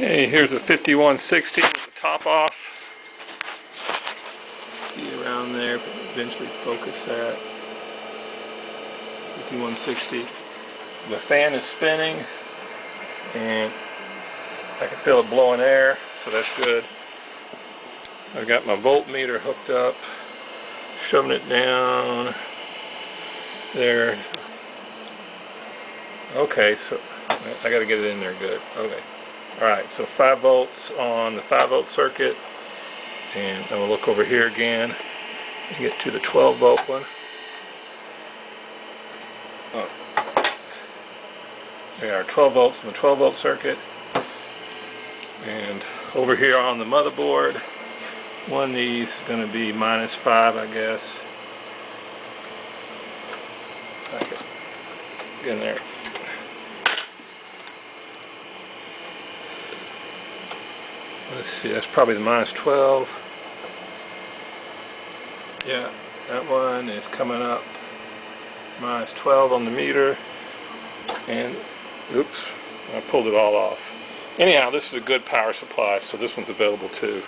Okay, here's a 5160 with the top off. See around there if it eventually focus that. 5160. The fan is spinning and I can feel it blowing air, so that's good. I've got my voltmeter hooked up, shoving it down there. Okay, so I got to get it in there good. Okay. Alright, so 5 volts on the 5-volt circuit, and I'm going to look over here again and get to the 12-volt one. Oh. There are 12 volts on the 12-volt circuit, and over here on the motherboard, one of these is going to be -5, I guess. I can get in there. Let's see, that's probably the -12. Yeah, that one is coming up -12 on the meter. And, oops, I pulled it all off. Anyhow, this is a good power supply, so this one's available too.